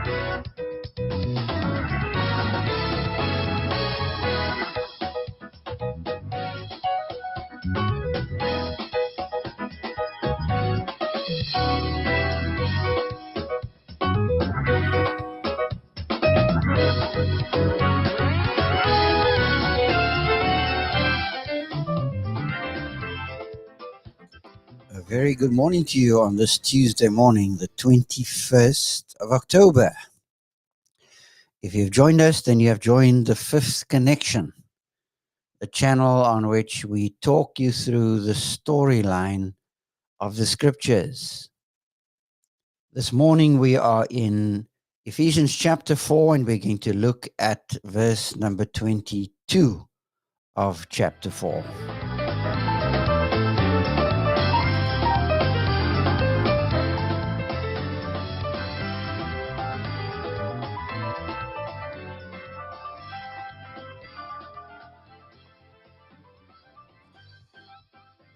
A very good morning to you on this Tuesday morning, the 21st of October. If you've joined us, then you have joined the Fifth Connection, a channel on which we talk you through the storyline of the scriptures. This morning we are in Ephesians chapter 4, and we're going to look at verse number 22 of chapter 4.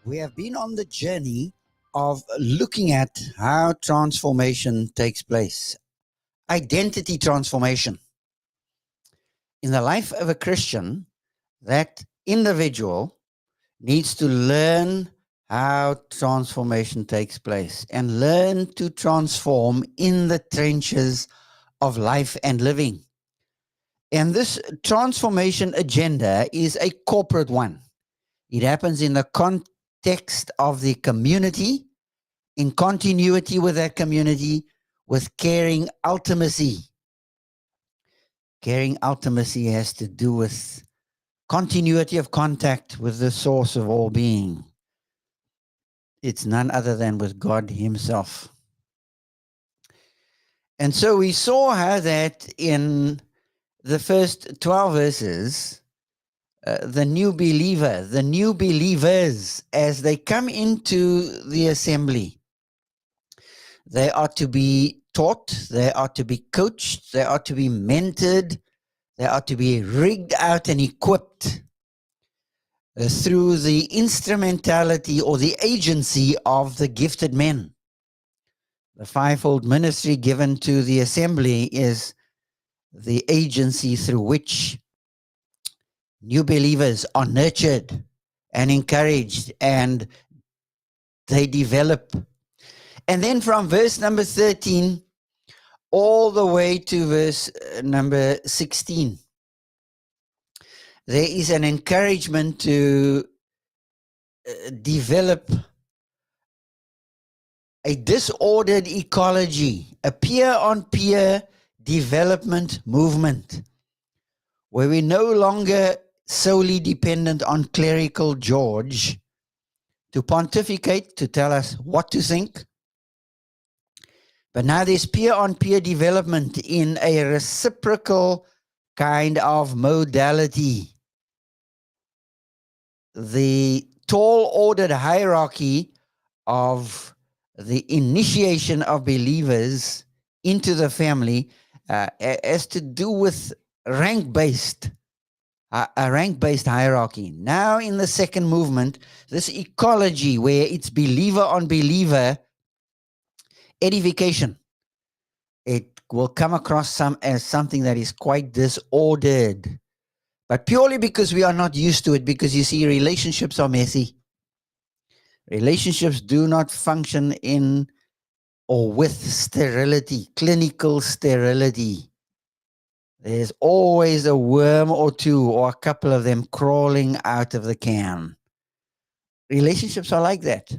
We have been on the journey of looking at how transformation takes place. Identity transformation. In the life of a Christian, that individual needs to learn how transformation takes place and learn to transform in the trenches of life and living. And this transformation agenda is a corporate one. It happens in the context of the community, in continuity with that community, with caring ultimacy. Caring ultimacy has to do with continuity of contact with the source of all being. It's none other than with God Himself. And so we saw how that in the first 12 verses, the new believers, as they come into the assembly, they are to be taught, they are to be coached, they are to be mentored, they are to be rigged out and equipped through the instrumentality or the agency of the gifted men. The fivefold ministry given to the assembly is the agency through which new believers are nurtured and encouraged, and they develop. And then from verse number 13 all the way to verse number 16, there is an encouragement to develop a disordered ecology, a peer-on-peer development movement, where we're no longer solely dependent on clerical George to pontificate, to tell us what to think. But now there's peer-on-peer development in a reciprocal kind of modality. The tall ordered hierarchy of the initiation of believers into the family has to do with rank-based, a rank-based hierarchy. Now in the second movement, this ecology where it's believer on believer edification, it will come across as something that is quite disordered, but purely because we are not used to it, because you see, relationships are messy. Relationships do not function in or with sterility, clinical sterility. There's always a worm or two or a couple of them crawling out of the can. Relationships are like that.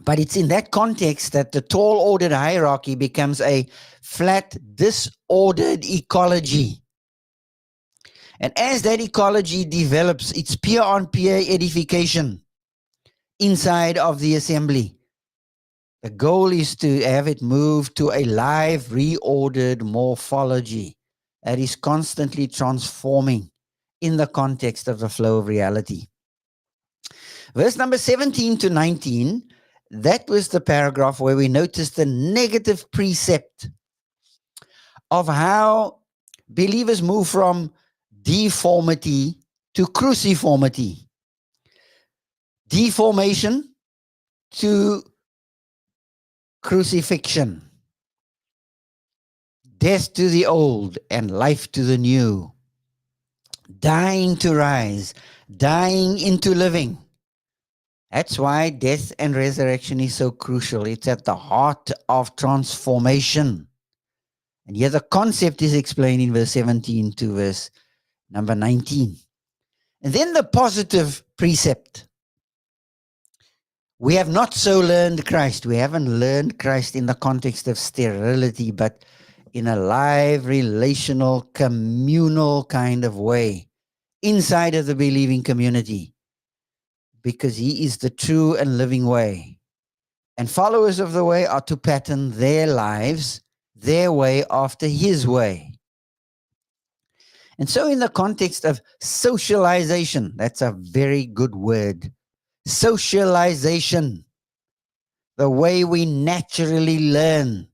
But it's in that context that the tall ordered hierarchy becomes a flat, disordered ecology. And as that ecology develops, it's peer-on-peer edification inside of the assembly. The goal is to have it move to a live, reordered morphology that is constantly transforming in the context of the flow of reality. Verse number 17 to 19, that was the paragraph where we noticed the negative precept of how believers move from deformity to cruciformity. Deformation to crucifixion. death to the old and life to the new, dying to rise, dying into living. That's why death and resurrection is so crucial. It's at the heart of transformation. And here the concept is explained in verse 17 to verse number 19. And then the positive precept. We have not so learned Christ. We haven't learned Christ in the context of sterility, but in a live, relational, communal kind of way inside of the believing community, because he is the true and living way. And followers of the way are to pattern their lives, their way after his way. And so in the context of socialization, that's a very good word. Socialization, the way we naturally learn,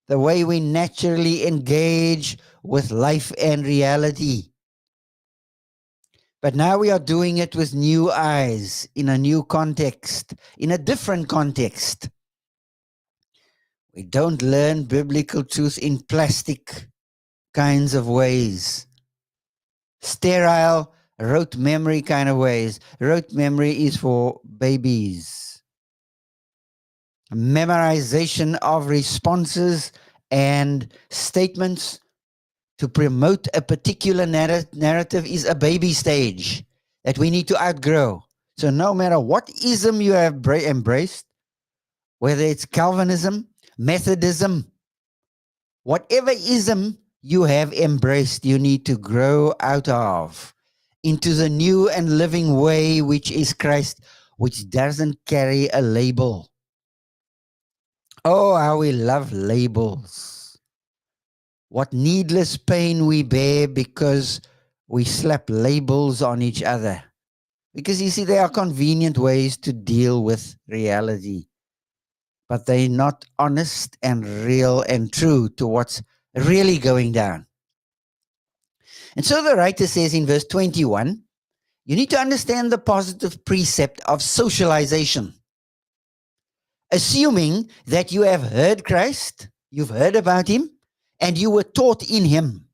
the way we naturally engage with life and reality. But now we are doing it with new eyes, in a new context, in a different context. We don't learn biblical truth in plastic kinds of ways. Sterile, rote memory kind of ways. Rote memory is for babies. Memorization of responses and statements to promote a particular narrative is a baby stage that we need to outgrow. So no matter what ism you have embraced, whether it's Calvinism, Methodism, whatever ism you have embraced, you need to grow out of into the new and living way, which is Christ, which doesn't carry a label. Oh, how we love labels. What needless pain we bear because we slap labels on each other. Because you see, there are convenient ways to deal with reality, but they're not honest and real and true to what's really going down. And so the writer says in verse 21, you need to understand the positive precept of socialization. Assuming that you have heard Christ, you've heard about him, and you were taught in him,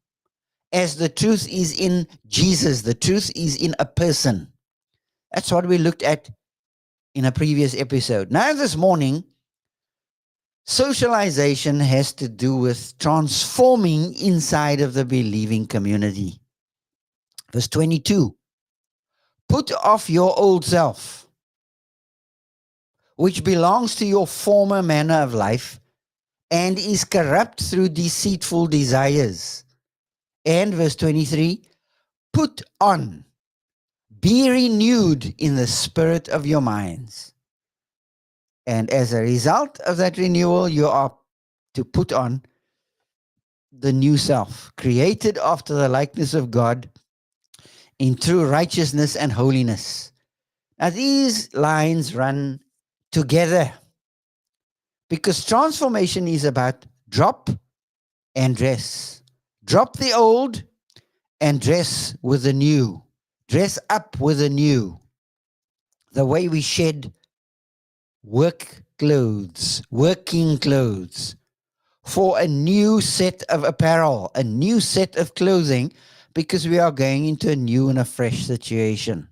as the truth is in Jesus, the truth is in a person. That's what we looked at in a previous episode. Now this morning, socialization has to do with transforming inside of the believing community. Verse 22, put off your old self, which belongs to your former manner of life and is corrupt through deceitful desires. And verse 23, put on, be renewed in the spirit of your minds. And as a result of that renewal, you are to put on the new self, created after the likeness of God in true righteousness and holiness. Now these lines run together because transformation is about drop and dress. Drop the old and dress with the new. Dress up with the new. The way we shed work clothes, working clothes, for a new set of apparel, a new set of clothing, because we are going into a new and a fresh situation.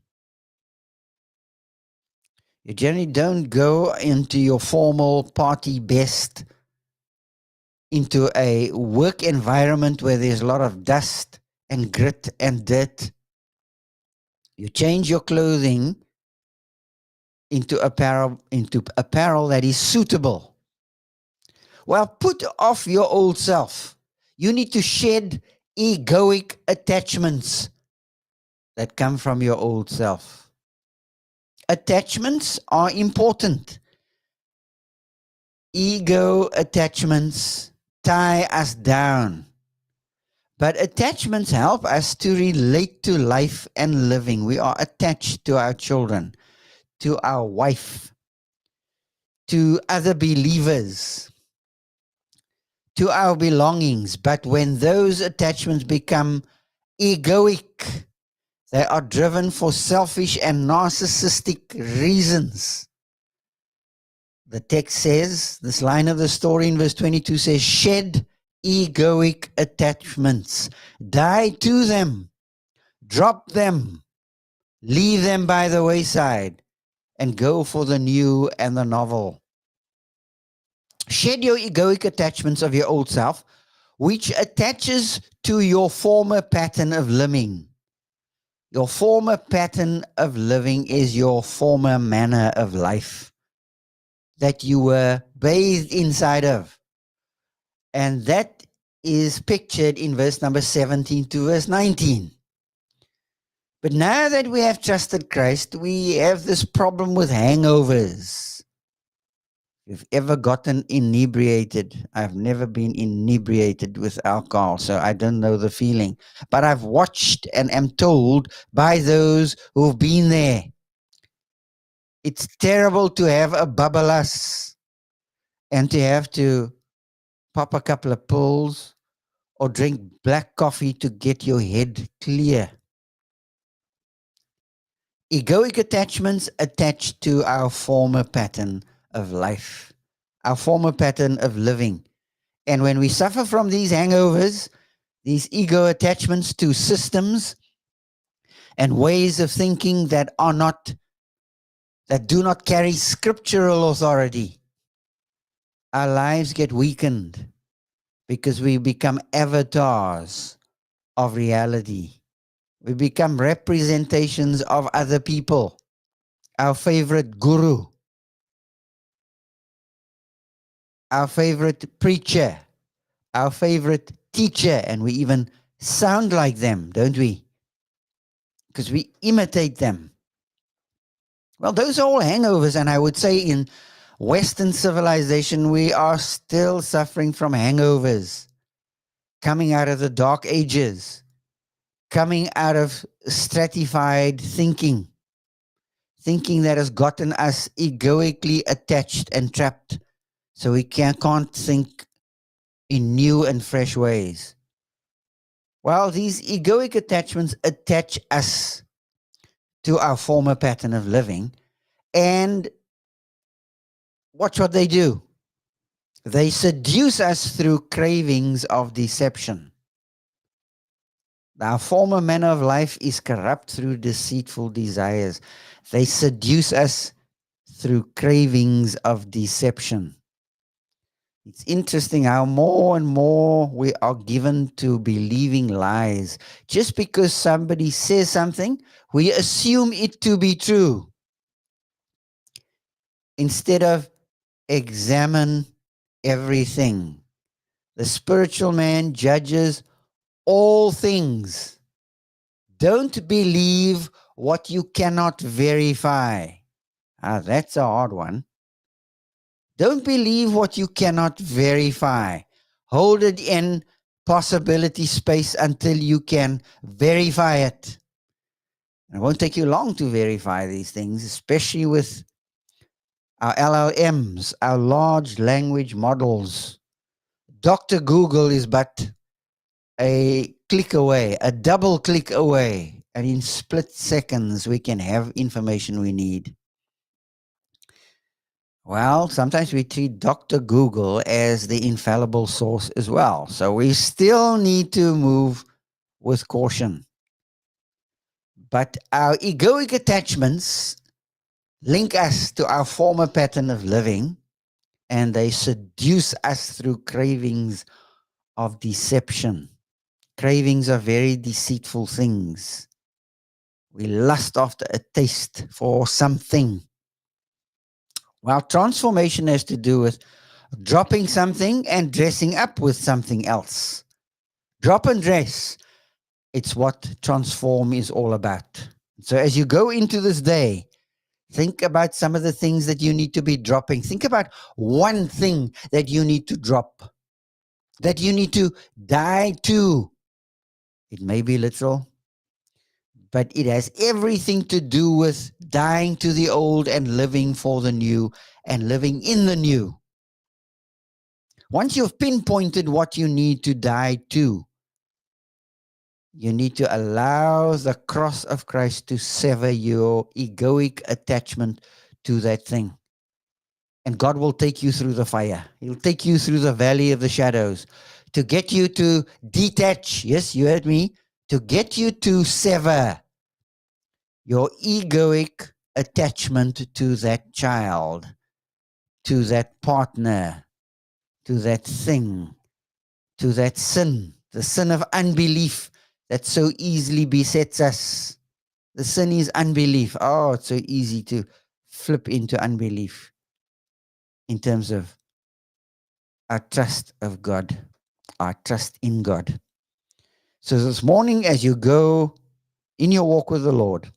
You generally don't go into your formal party best into a work environment where there's a lot of dust and grit and dirt. You change your clothing into apparel that is suitable. Well, put off your old self. You need to shed egoic attachments that come from your old self. Attachments are important. Ego attachments tie us down. But attachments help us to relate to life and living. We are attached to our children, to our wife, to other believers, to our belongings. But when those attachments become egoic, they are driven for selfish and narcissistic reasons. The text says, this line of the story in verse 22 says, shed egoic attachments. Die to them, drop them, leave them by the wayside, and go for the new and the novel. Shed your egoic attachments of your old self, which attaches to your former pattern of living. Your former pattern of living is your former manner of life that you were bathed inside of. And that is pictured in verse number 17 to verse 19. But now that we have trusted Christ, we have this problem with hangovers. If you've ever gotten inebriated, I've never been inebriated with alcohol, so I don't know the feeling. But I've watched and am told by those who've been there. It's terrible to have a bubblus and to have to pop a couple of pills or drink black coffee to get your head clear. Egoic attachments attach to our former pattern of life, our former pattern of living. And when we suffer from these hangovers, these ego attachments to systems and ways of thinking that do not carry scriptural authority, our lives get weakened because we become avatars of reality. We become representations of other people, our favorite guru, our favorite preacher, our favorite teacher, and we even sound like them, don't we? Because we imitate them. Well, those are all hangovers, and I would say in Western civilization, we are still suffering from hangovers, coming out of the dark ages, coming out of stratified thinking that has gotten us egoically attached and trapped, so we can't think in new and fresh ways. Well, these egoic attachments attach us to our former pattern of living, and watch what they do. They seduce us through cravings of deception. Our former manner of life is corrupt through deceitful desires. They seduce us through cravings of deception. It's interesting how more and more we are given to believing lies. Just because somebody says something, we assume it to be true, instead of examine everything. The spiritual man judges all things. Don't believe what you cannot verify. That's a hard one. Don't believe what you cannot verify. Hold it in possibility space until you can verify it. It won't take you long to verify these things, especially with our LLMs, our large language models. Dr. Google is but a click away, a double click away, and in split seconds we can have information we need. Well, sometimes we treat Dr. Google as the infallible source as well. So we still need to move with caution. But our egoic attachments link us to our former pattern of living, and they seduce us through cravings of deception. Cravings are very deceitful things. We lust after a taste for something. Well, transformation has to do with dropping something and dressing up with something else. Drop and dress. It's what transform is all about. So as you go into this day, think about some of the things that you need to be dropping. Think about one thing that you need to drop, that you need to die to. It may be literal, but it has everything to do with dying to the old and living for the new and living in the new. Once you've pinpointed what you need to die to, you need to allow the cross of Christ to sever your egoic attachment to that thing. And God will take you through the fire. He'll take you through the valley of the shadows to get you to detach. Yes, you heard me. To get you to sever your egoic attachment to that child, to that partner, to that thing, to that sin, the sin of unbelief that so easily besets us. The sin is unbelief. Oh, it's so easy to flip into unbelief in terms of our trust of God, our trust in God. So this morning, as you go in your walk with the Lord,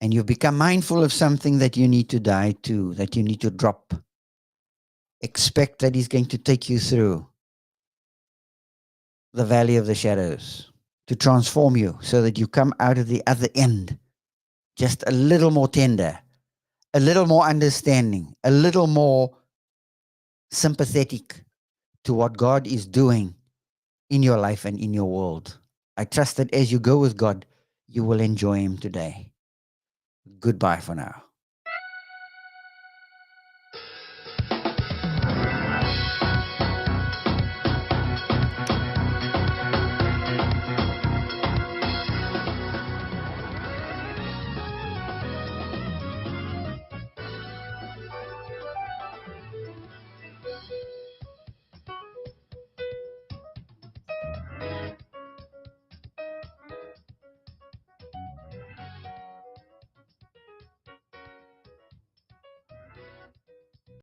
and you become mindful of something that you need to die to, that you need to drop, expect that He's going to take you through the valley of the shadows to transform you so that you come out of the other end just a little more tender, a little more understanding, a little more sympathetic to what God is doing in your life and in your world. I trust that as you go with God, you will enjoy Him today. Goodbye for now.